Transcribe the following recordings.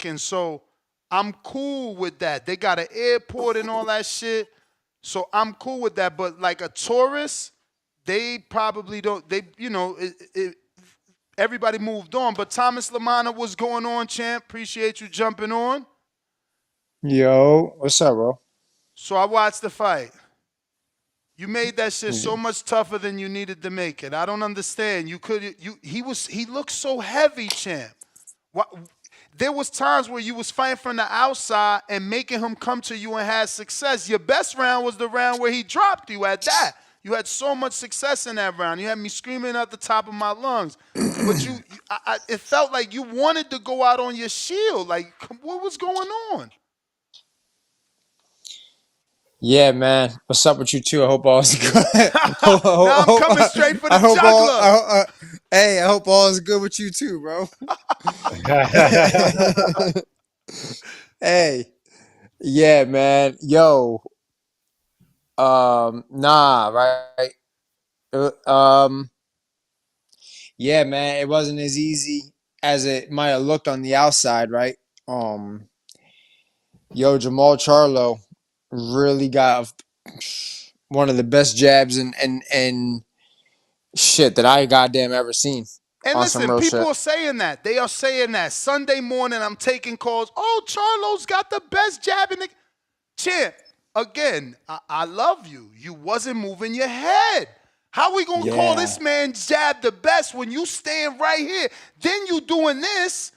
And so I'm cool with that. They got an airport and all that shit. So I'm cool with that. But like a tourist, they probably don't. They, everybody moved on. But Thomas Lamanna, what's going on, champ? Appreciate you jumping on. Yo, what's up, bro? So I watched the fight. You made that shit so much tougher than you needed to make it. I don't understand. He looked so heavy, champ. What, there was times where you was fighting from the outside and making him come to you and had success. Your best round was the round where he dropped you at that. You had so much success in that round. You had me screaming at the top of my lungs. But it felt like you wanted to go out on your shield. Like, what was going on? Yeah, man. What's up with you too? I hope all's good. Now I'm coming straight for the I hope all. juggler. Hey, I hope all is good with you too, bro. Hey, yeah, man. Yo, nah, right. Uh, Um, yeah, man. It wasn't as easy as it might have looked on the outside, right? Um, yo, Jamal Charlo really got one of the best jabs and shit that I goddamn ever seen And on some listen, real people shit. are saying that. They are saying that. Sunday morning, I'm taking calls. Oh, Charlo's got the best jab in the champ. Again, I love you. You wasn't moving your head. How we gonna call Yeah. this man's jab the best when you stand right here? Then you doing this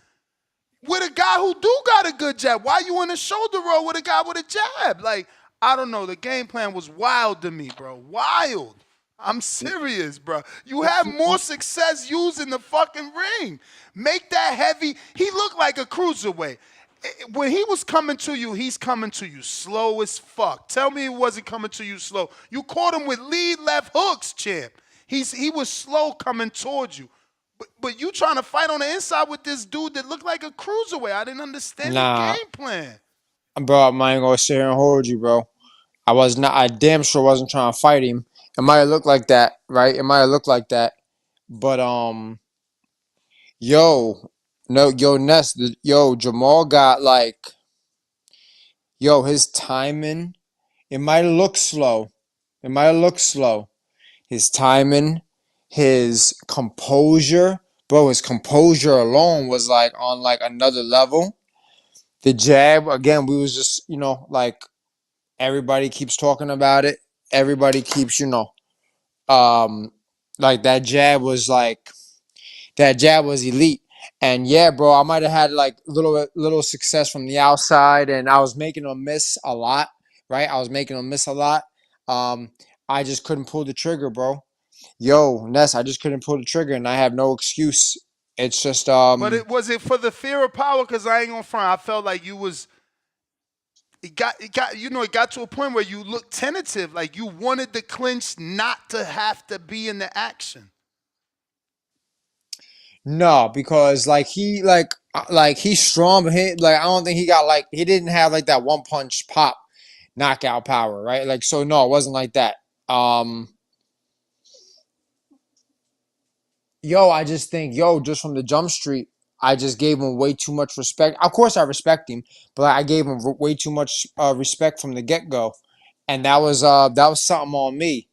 with a guy who do got a good jab. Why you in a shoulder roll with a guy with a jab? Like, I don't know. The game plan was wild to me, bro. Wild. I'm serious, bro. You have more success using the fucking ring. Make that heavy. He looked like a cruiserweight. When he was coming to you, he's coming to you slow as fuck. Tell me he wasn't coming to you slow. You caught him with lead left hooks, champ. He was slow coming towards you. But you trying to fight on the inside with this dude that looked like a cruiserweight. I didn't understand the Nah, game plan. bro, I ain't gonna sit here and hold you, bro. I was not. I damn sure wasn't trying to fight him. It might have looked like that, right? It might have looked like that, but yo, no, yo, Ness, yo, Jamal got like, yo, his timing. It might have looked slow. It might have looked slow. His timing, his composure, bro. His composure alone was like on like another level. The jab again, we was just like everybody keeps talking about it. Everybody keeps um like that jab was elite. And yeah, bro, I might have had like little success from the outside, and I was making them miss a lot, right? I was making them miss a lot. Um, I just couldn't pull the trigger, bro. Yo, Ness, I just couldn't pull the trigger, and I have no excuse. It's just But it for the fear of power, because I ain't gonna front. I felt like you was it got to a point where you looked tentative, like you wanted the clinch not to have to be in the action. no, because like he's strong, but like I don't think he got like he didn't have like that one punch pop knockout power, right? Like so, no, it wasn't like that. Um, I just think, just from the jump street, I just gave him way too much respect. Of course, I respect him, but I gave him way too much respect from the get go, and that was something on me.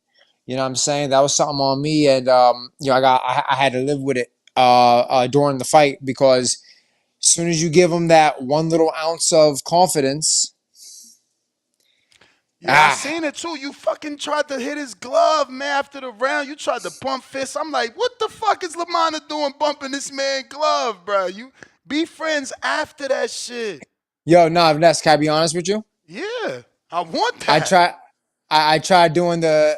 You know what I'm saying? That was something on me, and I had to live with it during the fight because as soon as you give him that one little ounce of confidence, Yeah, I ah, seen it too. You fucking tried to hit his glove, man, after the round. You tried to bump fist. I'm like, what the fuck is Lamanna doing bumping this man glove, bro? You be friends after that shit. nah, Vanessa, can I be honest with you? Yeah, I want I that. try. I tried doing the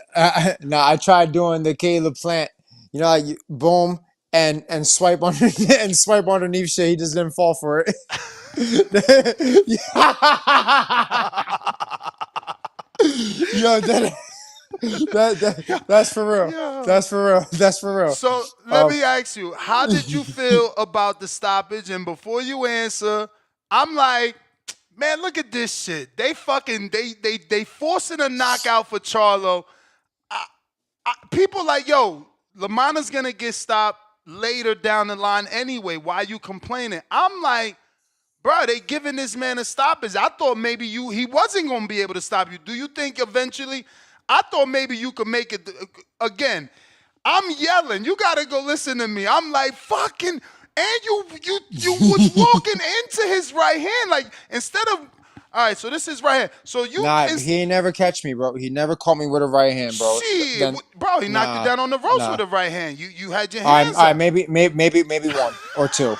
no. I tried doing the Caleb Plant. Like boom and swipe on and swipe underneath shit. He just didn't fall for it. Yo, that's for real. Yo. That's for real. That's for real. So let Um, me ask you, how did you feel about the stoppage? And before you answer, I'm like, man, look at this shit. They fucking they forcing a knockout for Charlo. People like, yo, Lamanna's gonna get stopped later down the line anyway. Why you complaining? I'm like, Bro, they giving this man a stoppage. I thought maybe he wasn't gonna be able to stop you. Do you think eventually? I thought maybe you could make it again. I'm yelling. You gotta go listen to me. I'm like fucking, and you was walking into his right hand like instead of. All right, so this is right hand. So you Nah, he ain't never catch me, bro. He never caught me with a right hand, bro. shit, Then bro. He knocked you nah, down on the ropes nah. with a right hand. You had your All right, hands all right, up. maybe one or two.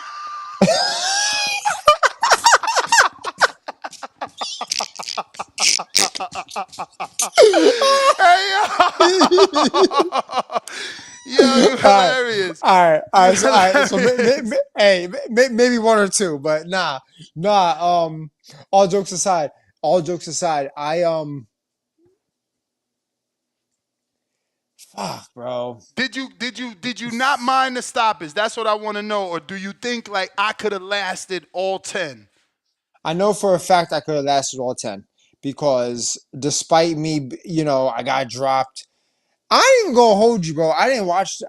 Hey yo, yo, you All right, hilarious. all You right. So, all right. So, hilarious. hey, maybe one or two, but nah. All jokes aside, fuck, bro. Did you not mind the stoppage? That's what I want to know. Or do you think like I could have lasted all 10? I know for a fact I could have lasted all 10 because despite me, I got dropped. I ain't even gonna hold you, bro. I didn't watch the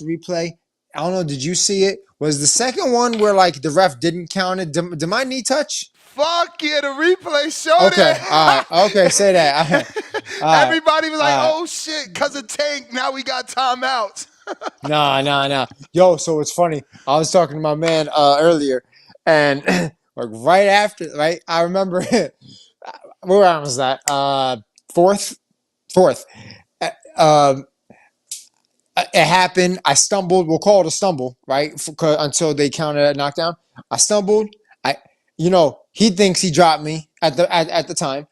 replay. I don't know. Did you see it? Was the second one where like the ref didn't count it? Did my knee touch? Fuck yeah, the replay showed Okay, all right. Okay, say that. All right, Everybody was like, all right. oh shit, cause of Tank, now we got timeouts. Nah. Yo, so it's funny. I was talking to my man earlier, and like right after, right? I remember where I was at. Fourth. Um, it happened. I stumbled. We'll call it a stumble, right? Until they counted a knockdown. I stumbled. He thinks he dropped me at the time.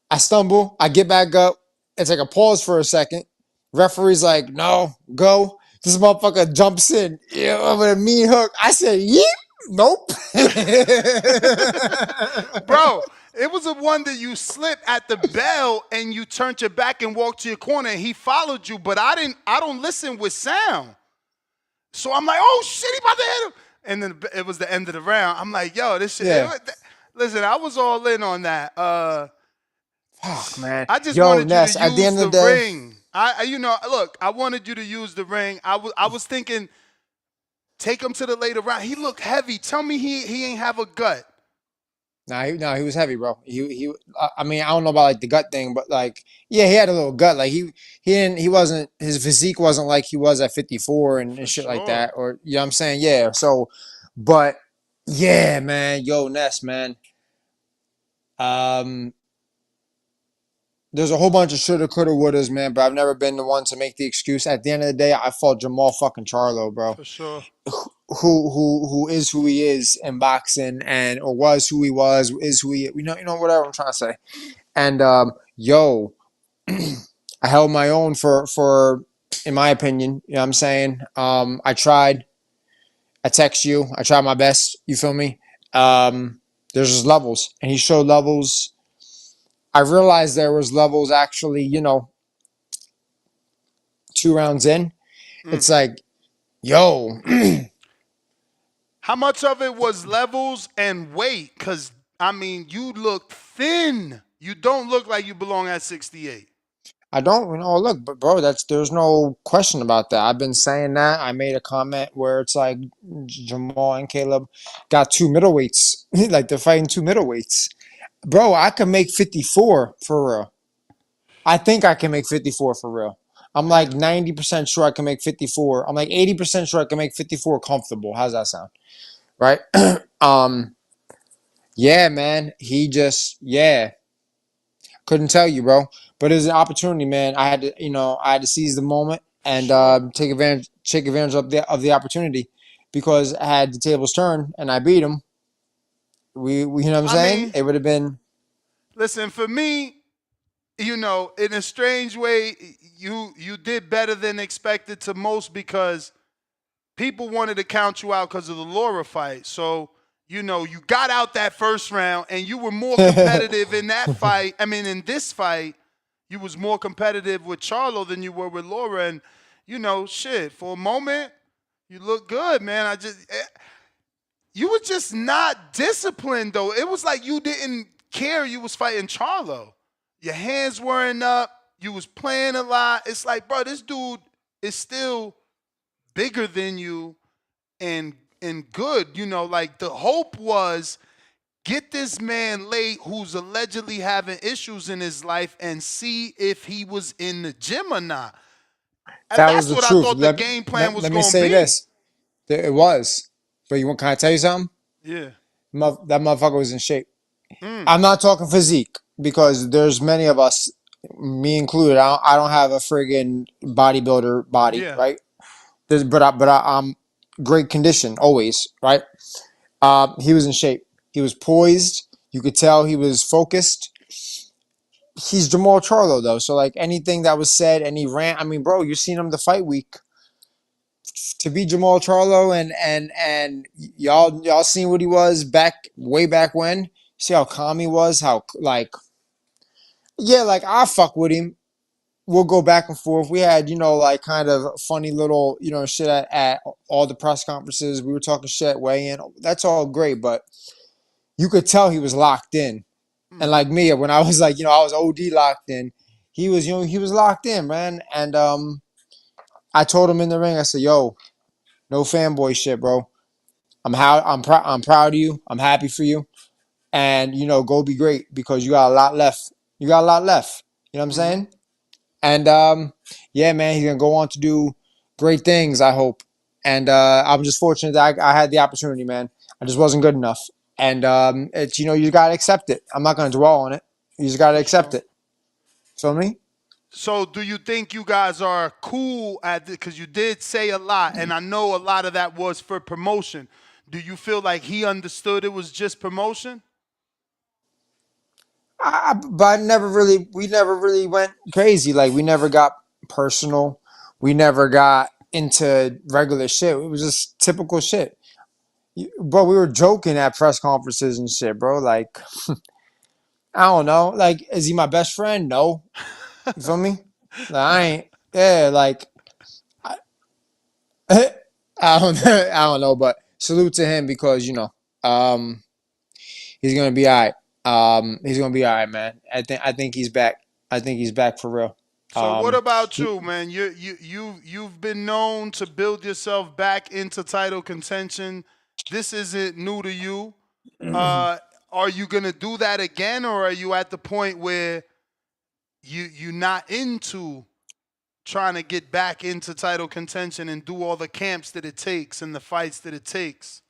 I stumble. I get back up. It's like a pause for a second. Referee's like, "No, go." This motherfucker jumps in, with a mean hook. I said, "Yeah, nope." Bro, it was the one that you slipped at the bell and you turned your back and walked to your corner and he followed you, but I don't listen with sound. So I'm like, oh shit, he about to hit him. And then it was the end of the round. I'm like, yo, this shit. Yeah. Listen, I was all in on that. Fuck, man. I just Yo, wanted you to Ness. At the use end the of the day, ring. Look, I wanted you to use the ring. I was thinking, take him to the later round. He looked heavy. Tell me he ain't have a gut. he was heavy, bro. I mean, I don't know about like the gut thing, but like, yeah, he had a little gut. Like he wasn't, his physique wasn't like he was at 54 For and shit like sure. that. Or, you know what I'm saying? Yeah. So, but yeah, man. Yo, Ness, man. Um, there's a whole bunch of shoulda, coulda, wouldas, man, but I've never been the one to make the excuse. At the end of the day, I fought Jamal fucking Charlo, bro. For sure. Who is who he is in boxing, and or was who he was, is who he, whatever I'm trying to say. And yo, I held my own for in my opinion. You know what I'm saying? I tried. I text you. I tried my best. You feel me? There's just levels, and he showed levels. I realized there was levels actually. 2 rounds in, Mm. it's like, yo, How much of it was levels and weight? Cause I mean, you look thin. You don't look like you belong at 68. I don't, look, but bro, there's no question about that. I've been saying that. I made a comment where it's like Jamal and Caleb got two middleweights, like they're fighting two middleweights. Bro, I can make 54 for real. I think I can make 54 for real. I'm like Man, 90% sure I can make 54. I'm like 80% sure I can make 54 comfortable. How's that sound? Right? um, yeah, man. Yeah. Couldn't tell you, bro. But it was an opportunity, man. I had to seize the moment for and sure. take advantage of the opportunity, because I had the tables turned and I beat him. We you know what I'm I saying? mean, It would have been. listen, for me, in a strange way, you did better than expected to most because people wanted to count you out because of the Laura fight. So, you got out that first round and you were more competitive in that fight. I mean, in this fight, you was more competitive with Charlo than you were with Laura. And, shit, for a moment, you look good, man. You were just not disciplined, though. It was like you didn't care you was fighting Charlo. Your hands weren't up. You was playing a lot. It's like, bro, this dude is still bigger than you and good. Like the hope was get this man late who's allegedly having issues in his life and see if he was in the gym or not. And That was that's the what I truth. thought the game plan was Let me going to say be. this. It was. But can I tell you something? Yeah. That motherfucker was in shape. Mm. I'm not talking physique because there's many of us, me included. I don't have a friggin' bodybuilder body, Yeah. right? I'm great condition always, right? He was in shape. He was poised. You could tell he was focused. He's Jamal Charlo though, so like anything that was said, any rant. I mean, bro, you seen him the fight week. To be Jamal Charlo and y'all seen what he was way back when. See how calm he was. How like yeah, like I fuck with him. We'll go back and forth. We had, like kind of funny little, shit at all the press conferences. We were talking shit way in. That's all great, but you could tell he was locked in. And Mm-hmm. like me, when I was like, I was OD locked in. He was, he was locked in, man. And I told him in the ring, I said, "Yo, no fanboy shit, bro. I'm proud of you. I'm happy for you. And go be great because you got a lot left. You got a lot left. You know what I'm Mm-hmm. saying?" And yeah, man, he's gonna go on to do great things. I hope. And I'm just fortunate that I had the opportunity, man. I just wasn't good enough. And it's you gotta accept it. I'm not gonna dwell on it. You just gotta For accept sure. it. Feel me? So, do you think you guys are cool at it? Because you did say a lot, and I know a lot of that was for promotion. Do you feel like he understood it was just promotion? But we never really went crazy. Like we never got personal. We never got into regular shit. It was just typical shit. But we were joking at press conferences and shit, bro. Like I don't know. Like, is he my best friend? No. You feel me? Like, I ain't. Yeah. Like I, I don't. I don't know. But salute to him because um, he's gonna be all right. He's gonna be all right, man. I think he's back. I think he's back for real. So, what Um, about he, you, man? You've been known to build yourself back into title contention. This isn't new to you. Uh, are you gonna do that again, or are you at the point where you're not into trying to get back into title contention and do all the camps that it takes and the fights that it takes?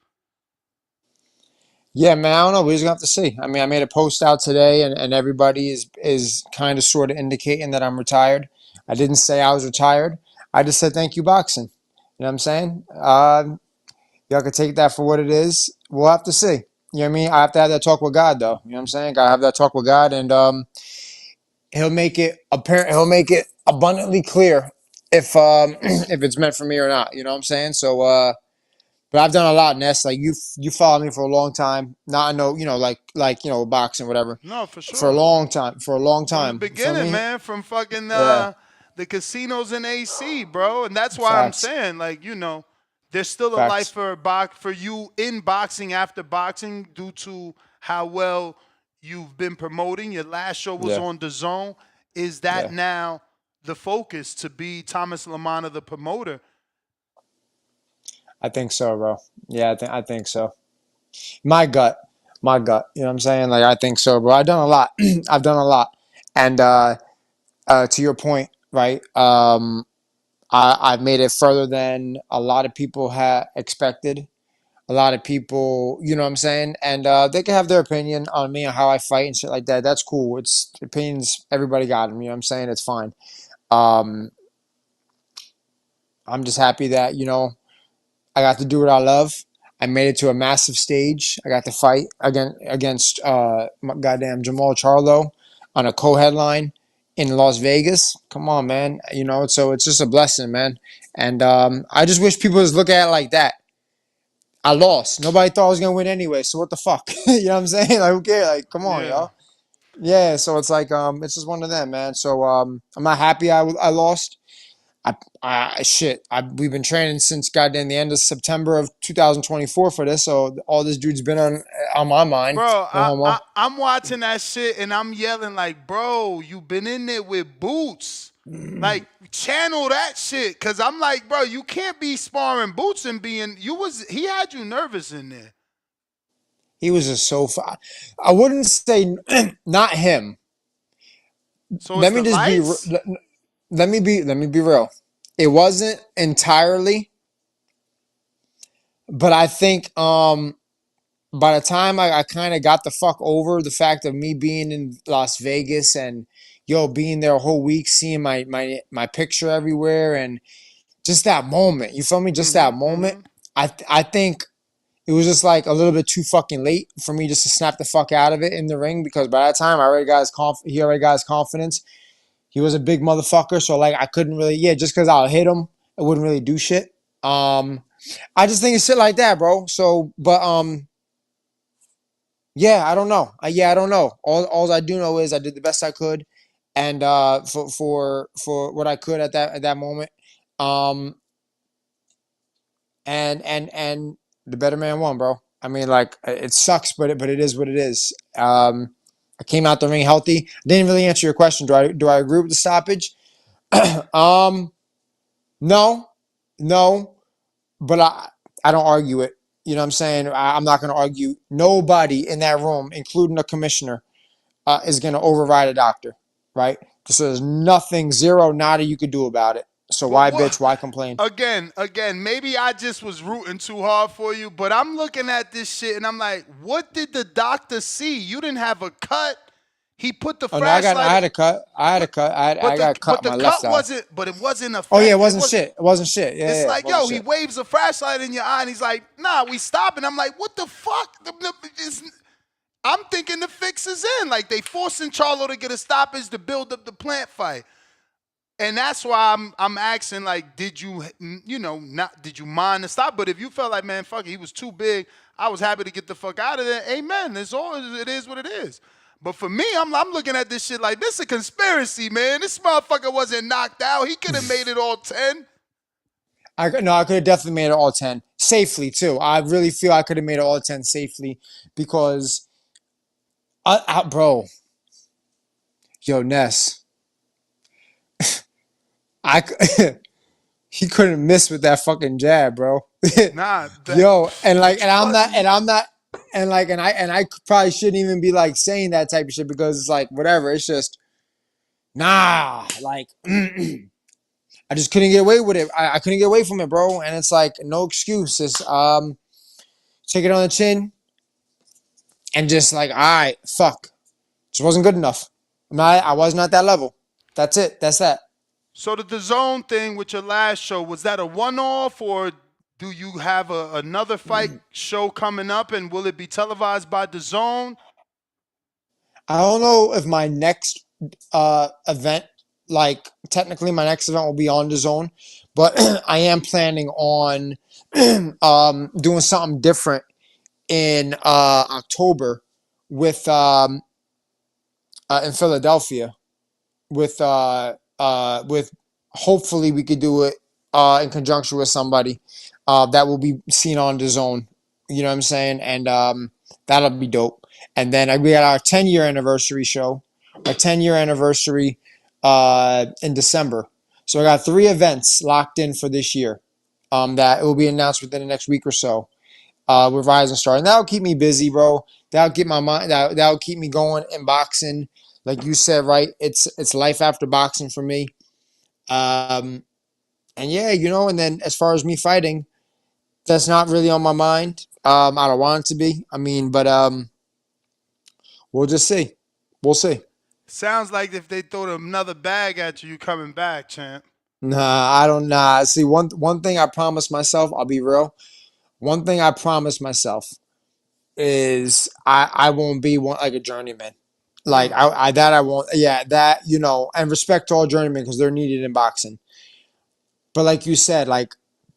Yeah, man, I don't know. We're just gonna have to see. I mean, I made a post out today, and everybody is kind of sort of indicating that I'm retired. I didn't say I was retired. I just said thank you, boxing. You know what I'm saying? Y'all can take that for what it is. We'll have to see. You know what I mean? I have to have that talk with God, though. You know what I'm saying? Gotta have that talk with God, and he'll make it apparent. He'll make it abundantly clear if if it's meant for me or not. You know what I'm saying? So but I've done a lot, Ness. Like you followed me for a long time. Not I know, like boxing, whatever. No, for For a sure. long time. For a long From the time. You feel beginning, me? man, from fucking Yeah. the casinos in AC, bro, and that's why I'm Facts. saying, like, there's still a life Facts. for you in boxing after boxing due to how well you've been promoting. Your last show was Yeah. on the Zone. Is that Yeah. now the focus to be Thomas Lamanna, the promoter? I think so, bro. Yeah, I think so. My gut. My gut. You know what I'm saying? Like I think so, bro. I've done a lot. I've done a lot. And to your point, right? I've made it further than a lot of people had expected. A lot of people, you know what I'm saying? And they can have their opinion on me and how I fight and shit like that. That's cool. It's opinions, everybody got them, you know what I'm saying? It's fine. Um, I'm just happy that, I got to do what I love. I made it to a massive stage. I got to fight against goddamn Jamal Charlo on a co-headline in Las Vegas. Come on, man. So it's just a blessing, man. And I just wish people just look at it like that. I lost. Nobody thought I was gonna win anyway. So what the fuck? You know what I'm saying? Like who cares? Like come on, Yeah. y'all. Yeah. So it's like it's just one of them, man. So I'm not happy I lost. We've been training since goddamn the end of September of 2024 for this. So all this dude's been on my mind. Bro, No homo. I'm watching that shit and I'm yelling like, bro, you been in there with boots. Like, channel that shit. Cause I'm like, bro, you can't be sparring boots and he had you nervous in there. He was just so far. I wouldn't say not him. So it's Let me the just be. lights. Let me be real. It wasn't entirely, but I think by the time I kind of got the fuck over the fact of me being in Las Vegas and being there a whole week, seeing my picture everywhere, and just that moment. You feel me? Just that Mm-hmm. moment. Mm-hmm. I think it was just like a little bit too fucking late for me just to snap the fuck out of it in the ring because by that time he already got his confidence. He was a big motherfucker, so like I couldn't really just because I'll hit him, it wouldn't really do shit. I just think it's shit like that, bro. So, but yeah, I don't know. I don't know. All I do know is I did the best I could, and for what I could at that moment. Um, and the better man won, bro. I mean, like it sucks, but it is what it is. I came out the ring healthy. Didn't really answer your question. Do I agree with the stoppage? um, no, no, but I don't argue it. You know what I'm saying? I'm not going to argue. Nobody in that room, including the commissioner, is going to override a doctor, right? So there's nothing, zero, nada you could do about it. So But why what? bitch? Why complain? Again, maybe I just was rooting too hard for you, but I'm looking at this shit and I'm like, what did the doctor see? You didn't have a cut. He put the Oh no, I flashlight, had a cut. I had a but cut. I got cut but in the my left cut eye. wasn't, but it wasn't Oh yeah, it effective. It wasn't was. shit. It wasn't shit. Yeah, It's yeah, it like, wasn't yo, he shit. waves a flashlight in your eye and he's like, nah, we stopping. I'm like, what the fuck? I'm thinking the fix is in. Like they forcing Charlo to get a stoppage to build up the plant fight. And that's why I'm asking, like, did you not did you mind the stop? But if you felt like, man, fuck it, he was too big, I was happy to get the fuck out of there. Amen. It is what it is. But for me, I'm looking at this shit like this is a conspiracy, man. This motherfucker wasn't knocked out. He could have made it all 10. I could have definitely made it all 10 safely too. I really feel I could have made it all 10 safely because, bro, yo Ness, I he couldn't miss with that fucking jab, bro. Nah, that Yo, and like, which one? I'm not, and like, and I probably shouldn't even be like saying that type of shit because it's like whatever. It's just nah, like. I just couldn't get away with it. I couldn't get away from it, bro. And it's like no excuse. It's take it on the chin and just like, all right, fuck. Just wasn't good enough. I was not that level. That's it. That's that. So the zone thing with your last show, was that a one-off or do you have another fight show coming up and will it be televised by the zone? I don't know if my next event, like technically my next event will be on the zone, but I am planning on doing something different in October with in Philadelphia with hopefully we could do it in conjunction with somebody that will be seen on the zone. You know what I'm saying? And that'll be dope. And then we got our 10-year anniversary show, our 10-year anniversary in December. So I got 3 events locked in for this year that it will be announced within the next week or so with Rising Star, and that'll keep me busy, bro. That'll keep my mind. That'll keep me going in boxing. Like you said, right? It's life after boxing for me. Um, and yeah, and then as far as me fighting, that's not really on my mind. I don't want it to be. I mean, but we'll just see. We'll see. Sounds like if they throw another bag at you, you coming back, champ. Nah, I don't. Nah. See, one thing I promised myself. I'll be real. One thing I promised myself is I won't be one like a journeyman. Like Mm. I that I won't. Yeah, that and respect to all journeymen because they're needed in boxing. But like you said, like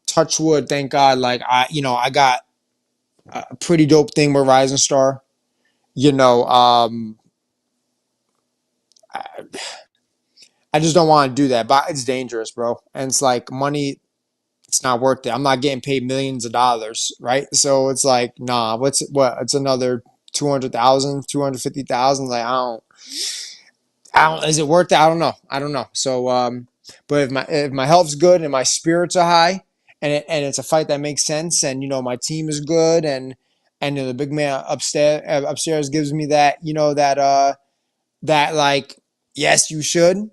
touch wood, thank God. Like I got a pretty dope thing with Rising Star. You know, I just don't want to do that. But it's dangerous, bro. And it's like money. It's not worth it. I'm not getting paid millions of dollars, right? So it's like, nah. What? It's another 200,000, 250,000. Like I don't. Is it worth it? I don't know. I don't know. So, but if my health's good and my spirits are high, and it's a fight that makes sense, and my team is good, and and then the big man upstairs gives me that, that like, yes, you should,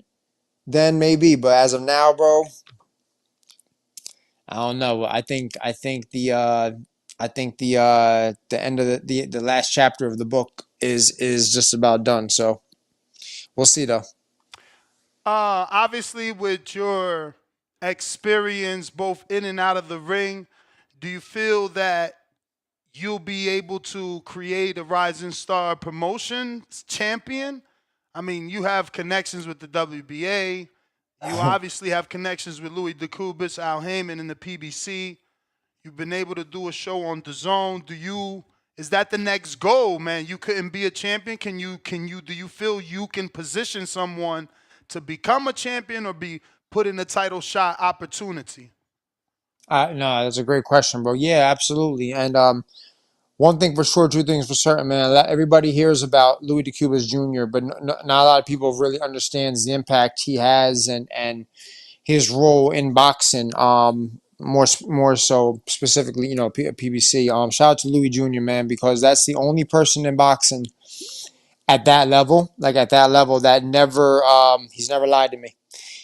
then maybe. But as of now, bro, I don't know. I think the end of the last chapter of the book is just about done. So we'll see though. Obviously, with your experience both in and out of the ring, do you feel that you'll be able to create a Rising Star promotion champion? I mean, you have connections with the WBA. You obviously have connections with Louis DeCubis, Al Heyman, and the PBC. You've been able to do a show on the Zone. Is that the next goal, man? You couldn't be a champion. Do you feel you can position someone to become a champion or be put in a title shot opportunity? No, that's a great question, bro. Yeah, absolutely. And one thing for sure, two things for certain, man. Everybody hears about Louis DeCubas Jr., but not a lot of people really understands the impact he has and his role in boxing. More so specifically, PBC. Shout out to Louis Jr., man, because that's the only person in boxing at that level, that never he's never lied to me.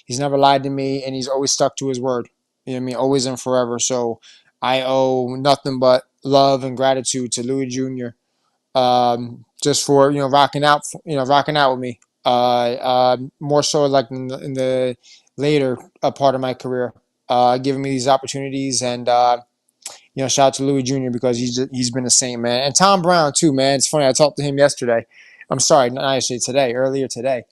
He's never lied to me, and he's always stuck to his word. You know what I mean? Always and forever. So I owe nothing but love and gratitude to Louis Jr. Just for rocking out with me. More so like in the later part of my career, giving me these opportunities, and shout out to Louis Jr. because he's been the same, man. And Tom Brown too, man. It's funny. I talked to him yesterday. I'm sorry, not actually today, earlier today.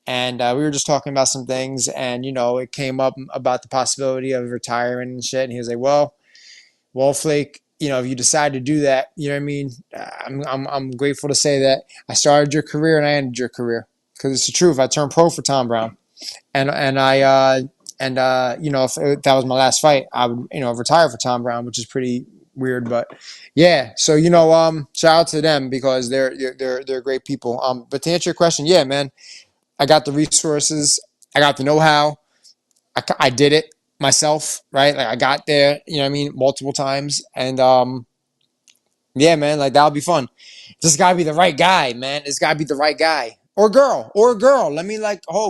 And we were just talking about some things, and it came up about the possibility of retiring and shit. And he was like, "Well, Flake, if you decide to do that, you know what I mean. I'm grateful to say that I started your career and I ended your career because it's the truth. I turned pro for Tom Brown, and if that was my last fight, I would retire for Tom Brown, which is pretty weird, but yeah. So shout out to them because they're great people. But to answer your question, yeah, man. I got the resources. I got the know-how. I did it myself, right? Like I got there, multiple times. And yeah, man, like that'll be fun. Just gotta be the right guy, man. It's gotta be the right guy. Or girl. Let me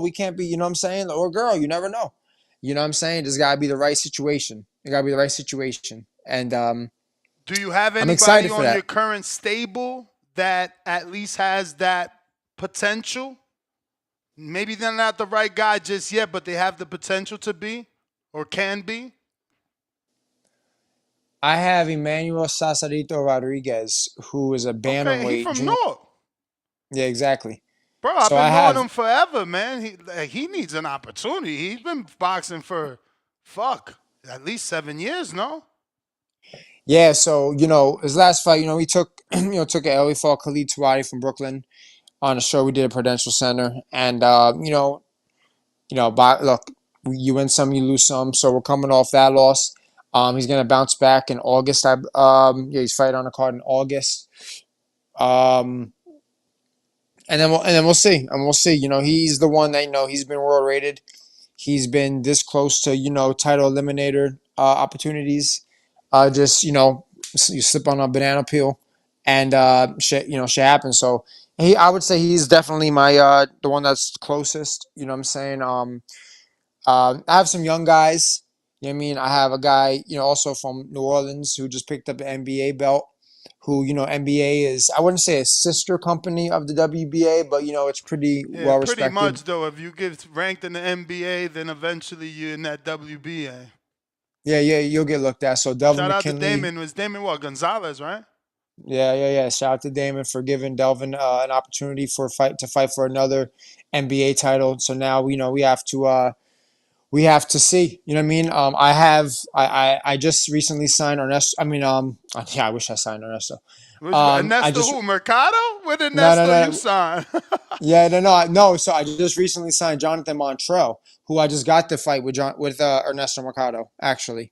we can't be, you know what I'm saying? Or girl, you never know. You know what I'm saying? Just gotta be the right situation. It gotta be the right situation. And Do you have I'm anybody excited for on your that. current stable that at least has that potential? Maybe they're not the right guy just yet, but they have the potential to be or can be. I have Emmanuel Sasarito Rodriguez, who is a Okay, he bantamweight from junior. North. Yeah, exactly. Bro, I've So I been knowing have him forever, man. He needs an opportunity. He's been boxing for at least 7 years, no? Yeah, so his last fight, he took took an He fought Khalid Tawadi from Brooklyn on a show we did at Prudential Center, and but look, you win some, you lose some, so we're coming off that loss. He's gonna bounce back in August. Yeah, he's fighting on a card in August. Um, and then we'll see, he's the one that he's been world rated. He's been this close to title eliminator opportunities. Just you slip on a banana peel, and shit happens. So I would say he's definitely my the one that's closest. You know what I'm saying? I have some young guys. You know what I mean? I have a guy also from New Orleans who just picked up an NBA belt. Who NBA is, I wouldn't say a sister company of the WBA, but it's pretty Yeah, well pretty respected. much though. If you get ranked in the NBA, then eventually you're in that WBA. Yeah, yeah, you'll get looked at. So Delvin Shout out to McKinley. Damon. Was Damon what? Gonzalez, right? Yeah, yeah, yeah. Shout out to Damon for giving Delvin an opportunity for fight for another NBA title. So now we have to see. You know what I mean? I just recently signed Ernesto. I mean yeah, I wish I signed Ernesto. Was I Ernesto just who? Mercado? With no no Ernesto you no signed? yeah no. So I just recently signed Jonathan Montrell, who I just got to fight with Ernesto Mercado. Actually,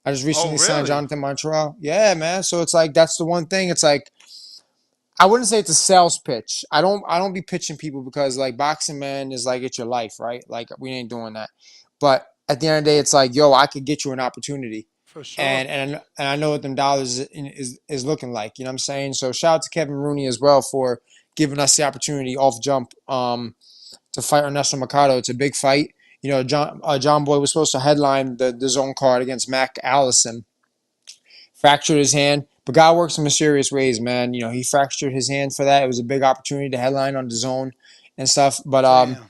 I just Oh, recently signed really? Jonathan Montrell. Yeah, man. So it's like that's the one thing. It's like I wouldn't say it's a sales pitch. I don't be pitching people because like boxing, man, is like it's your life, right? Like we ain't doing that. But at the end of the day, it's like, yo, I could get you an opportunity. For sure. and I know what them dollars is looking like. You know what I'm saying? So shout out to Kevin Rooney as well for giving us the opportunity off jump to fight Ernesto Mercado. It's a big fight. You know, John Boy was supposed to headline the zone card against Mac Allison. Fractured his hand, but God works in mysterious ways, man. You know, he fractured his hand for that. It was a big opportunity to headline on the zone and stuff, but Damn.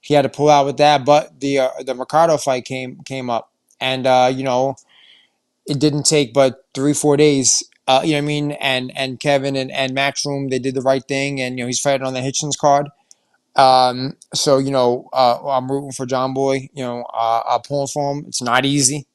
he had to pull out with that. But the Mercado fight came up, and you know, it didn't take but 3-4 days. You know what I mean? And Kevin and Matchroom, they did the right thing, and you know he's fighting on the Hitchens card. So you know, I'm rooting for John Boy. You know, I'm pulling for him. It's not easy,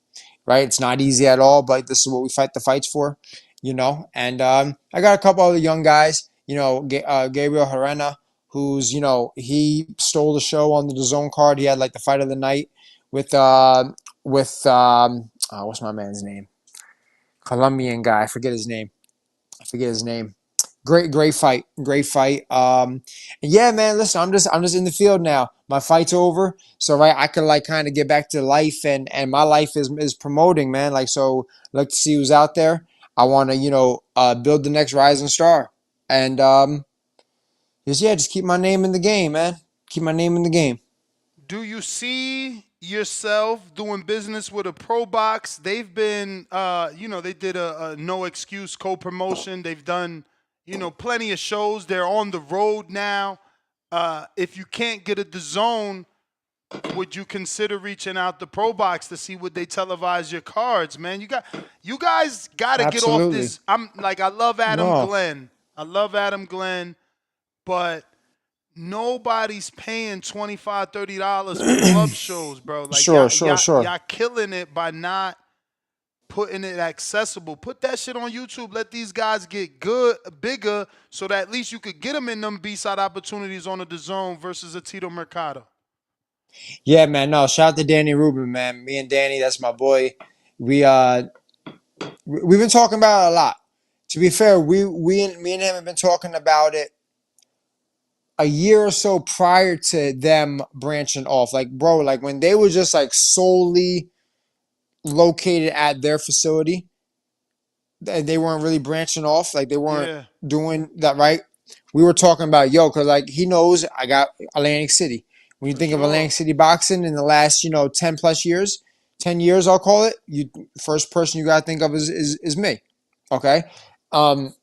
right? It's not easy at all, but this is what we fight the fights for, you know. And I got a couple other young guys, you know, Gabriel Herrera, who's, you know, he stole the show on the DAZN card. He had like the fight of the night with what's my man's name? Colombian guy. I forget his name. Great fight. Great fight. And yeah, man, listen, I'm just in the field now. My fight's over. So right, I could like kind of get back to life, and my life is promoting, man. Like, so look to see who's out there. I wanna, you know, build the next rising star. And just keep my name in the game, man. Keep my name in the game. Do you see yourself doing business with a pro box? They've been, they did a no excuse co promotion. They've done, plenty of shows. They're on the road now. If you can't get at the zone, would you consider reaching out to Pro Box to see would they televise your cards, man? You guys got to get off Absolutely. this. I love Adam No. Glenn. I love Adam Glenn, but nobody's paying $25-$30 for club shows, bro. Like Sure, sure, sure. y'all killing it by not putting it accessible. Put that shit on YouTube. Let these guys get bigger, so that at least you could get them in them B-side opportunities on the zone versus a Tito Mercado. Yeah, man. No, shout out to Danny Rubin, man. Me and Danny, that's my boy. We we've been talking about it a lot. To be fair, me and him have been talking about it a year or so prior to them branching off. Like, bro, like when they were just like solely located at their facility, they weren't really branching off. Like they weren't Yeah, doing that right. We were talking about because like he knows I got Atlantic City. When you for think of sure. Atlantic City boxing in the last 10+ years, 10 years I'll call it. You first person you gotta think of is me. Okay. Um.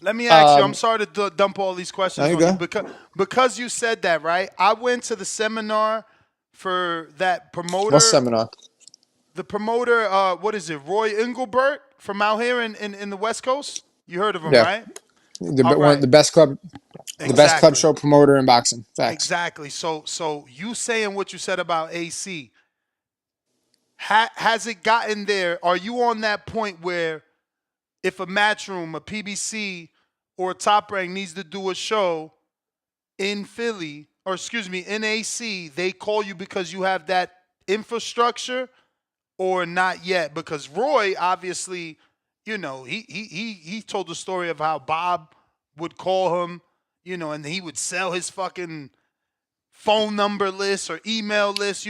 Let me ask you. I'm Um. sorry to dump all these There questions you on you go. because you said that, right? I went to the seminar for that What promoter. seminar? The promoter, what is it? Roy Engelbert from out here in the West Coast. You heard of him, Yeah. right? The All one right. the best club, the best club Exactly. show promoter in boxing. Facts. Exactly. So you saying what you said about AC? Has it gotten there? Are you on that point where if a Matchroom, a PBC, or a Top Rank needs to do a show in Philly, or excuse me, in AC, they call you because you have that infrastructure, or not yet? Because Roy, obviously, he told the story of how Bob would call him, and he would sell his fucking phone number list or email list.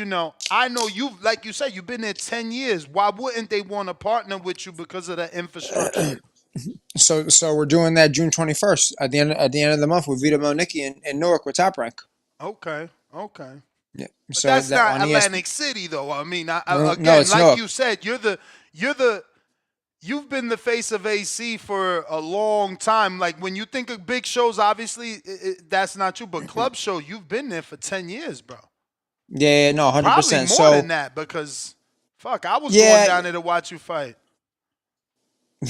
I know you've, like you said, you've been there 10 years. Why wouldn't they want to partner with you because of that infrastructure? So we're doing that June 21st at the end of the month with Vito Melnicki in Newark with Top Rank. Okay, okay. Yeah. But So that's that not on ESP. Atlantic City, though. I mean, No, again, it's like Newark. you said, you've been the face of AC for a long time. Like when you think of big shows, obviously that's not true. But club show, you've been there for 10 years, bro. Yeah, no, Probably 100%. more than So that because, fuck, I was going yeah, down there to watch you fight.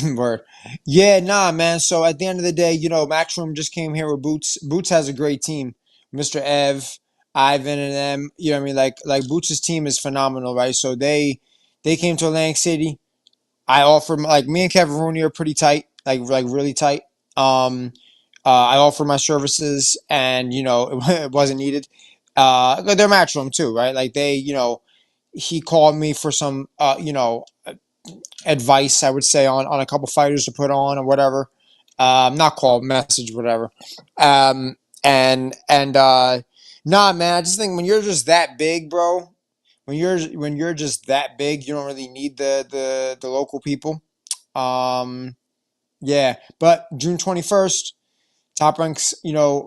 word. Yeah, nah, man. So at the end of the day, Matchroom just came here with Boots. Boots has a great team. Mr. Ev, Ivan, and them. You know what I mean? Like Boots' team is phenomenal, right? So they came to Atlantic City. I offered like me and Kevin Rooney are pretty tight, like really tight. I offered my services, and it wasn't needed. They're Matchroom too, right? Like he called me for some advice, I would say, on a couple fighters to put on or whatever. Not call, message, whatever. And nah, man, I just think when you're just that big, bro, when you're just that big, you don't really need the local people. Um, yeah, but June 21st, Top Rank's,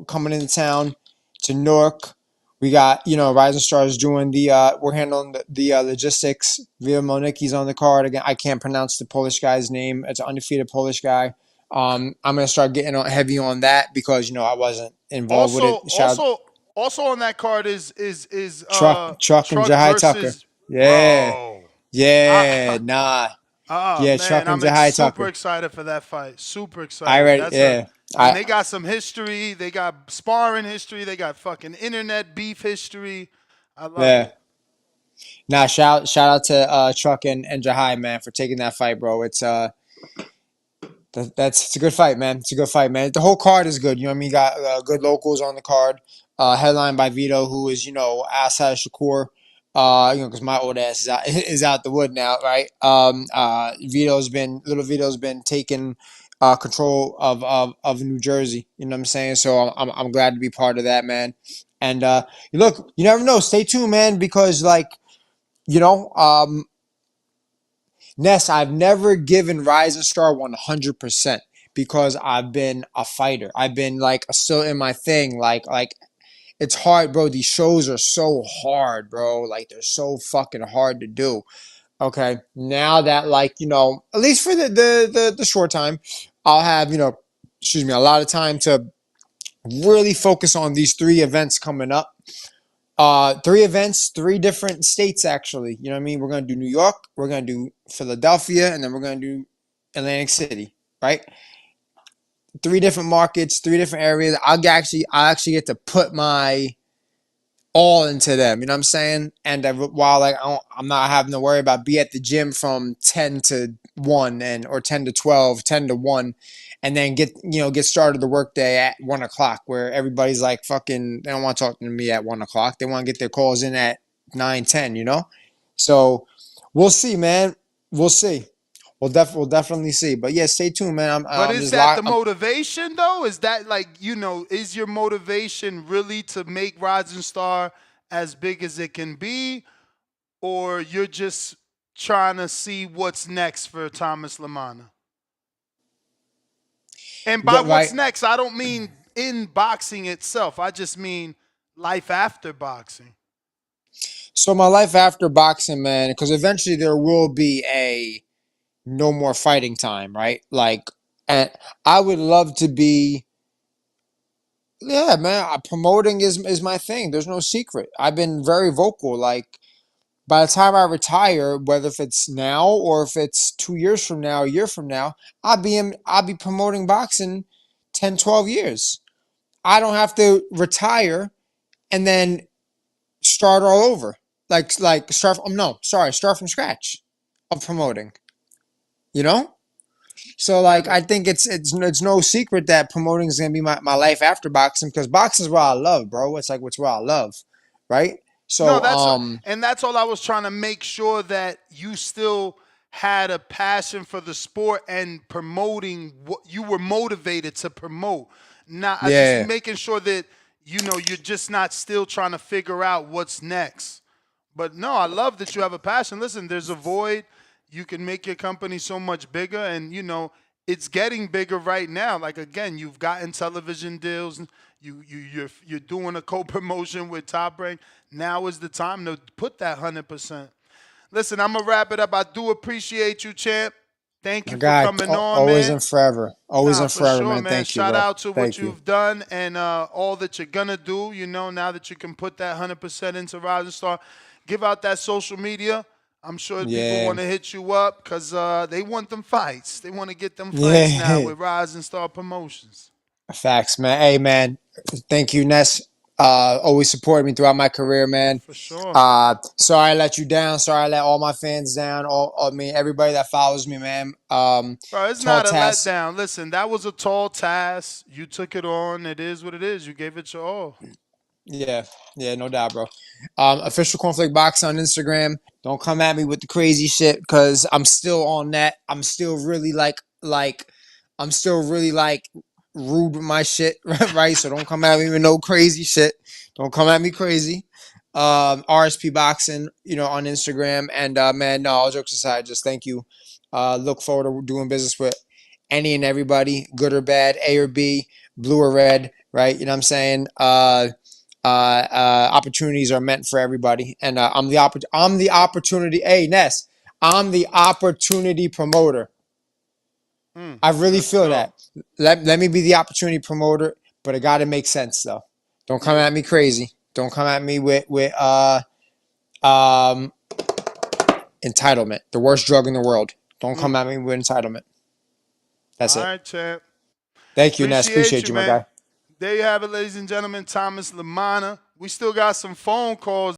coming into town to Newark. We got, Rising Stars doing we're handling the logistics. Via Monicki's on the card. Again, I can't pronounce the Polish guy's name. It's an undefeated Polish guy. I'm going to start getting heavy on that because, I wasn't involved with Also, it. Shout out also, also on that card is Chuck and Truck Jahai Tucker. versus Yeah. bro. Yeah. I Nah. Oh Yeah, man, Chuck and I'm Jahai super Tucker. excited for that fight. Super I excited. read, That's a yeah. and I they got some history. They got sparring history. They got fucking internet beef history. I love Yeah. it. Nah, shout out to Chuck and Jahai, man, for taking that fight, bro. It's a good fight, man. It's a good fight, man. The whole card is good. You know what I mean? You got good locals on the card. Headlined by Vito, who is, Asad Shakur. Because my old ass is out, is out the wood now, right? Vito's been taking control of New Jersey. You know what I'm saying? So I'm glad to be part of that, man. And look, you never know. Stay tuned, man, because you know, um, Ness, I've never given Rising Star 100% because I've been a fighter. I've been still in my thing. It's hard, bro. These shows are so hard, bro. Like they're so fucking hard to do. Okay. Now that at least for the short time, I'll have, excuse me, a lot of time to really focus on these three events coming up. Three events, three different states actually. You know what I mean? We're gonna do New York, we're gonna do Philadelphia, and then we're gonna do Atlantic City, right? Three different markets, three different areas. I actually get to put my all into them. You know what I'm saying? And while I'm not having to worry about be at the gym from 10 to 1 or 10 to 12, 10 to 1, and then get started the workday at 1 o'clock, where everybody's like fucking they don't want to talk to me at 1 o'clock. They want to get their calls in at 9, 10. So we'll see, man. We'll see. We'll definitely see. But yeah, stay tuned, man. But I'm is just that the locked. motivation though? Is that is your motivation really to make Rising Star as big as it can be, or you're just trying to see what's next for Thomas Lamanna? And by Right. what's next, I don't mean in boxing itself. I just mean life after boxing. So my life after boxing, man, because eventually there will be a no more fighting time, right? And I would love to be, yeah, man. Promoting is my thing. There's no secret. I've been very vocal. By the time I retire, whether if it's now or if it's 2 years from now, a year from now, I'll be promoting boxing 10, 12 years. I don't have to retire and then start all over. Start. No, sorry, start from scratch of promoting. You know. So Get it? I think it's no secret that promoting is gonna be my life after boxing because boxing is what I love, bro. It's what's what I love, right? No, So that's all I was trying to make sure that you still had a passion for the sport and promoting what you were motivated to promote. Not I just yeah, making sure that you're just not still trying to figure out what's next. But no, I love that you have a passion. Listen, there's a void. You can make your company so much bigger, and it's getting bigger right now. Like again, you've gotten television deals. You're doing a co-promotion with Top Rank. Now is the time to put that 100%. Listen, I'm gonna wrap it up. I do appreciate you, champ. Thank my you for God, coming on, always man. and forever, always Nah, and for forever, sure, man. man. Thank you, Shout bro. out to what Thank you. you've done and all that you're gonna do. Now that you can put that 100% into Rising Star, give out that social media. I'm sure people Yeah, want to hit you up because they want them fights. They want to get them fights now yeah. with Rising Star Promotions. Facts, man. Hey, man. Thank you, Ness. Always supported me throughout my career, man. For sure. Sorry I let you down. Sorry I let all my fans down. I mean, everybody that follows me, man. Bro, it's Tall not a task. letdown. Listen, that was a tall task. You took it on. It is what it is. You gave it your all. Yeah, yeah, no doubt, bro. Official Cornflake Box on Instagram. Don't come at me with the crazy shit because I'm still on that. I'm still really I'm still really rude with my shit, right? So don't come at me with no crazy shit. Don't come at me crazy. RSP Boxing, on Instagram. And man, no, all jokes aside, just thank you. Look forward to doing business with any and everybody, good or bad, A or B, blue or red, right? You know what I'm saying? Opportunities are meant for everybody, and I'm the opportunity. Hey, Ness, I'm the opportunity promoter. I really Let's feel go. that. Let me be the opportunity promoter, but it got to make sense though. Don't come Yeah. at me crazy. Don't come at me with um entitlement. The worst drug in the world. Don't come at me with entitlement. That's All it. right, champ. Thank you, Ness. Appreciate Appreciate you, you, my man. guy. There you have it, ladies and gentlemen. Thomas Lamanna. We still got some phone calls.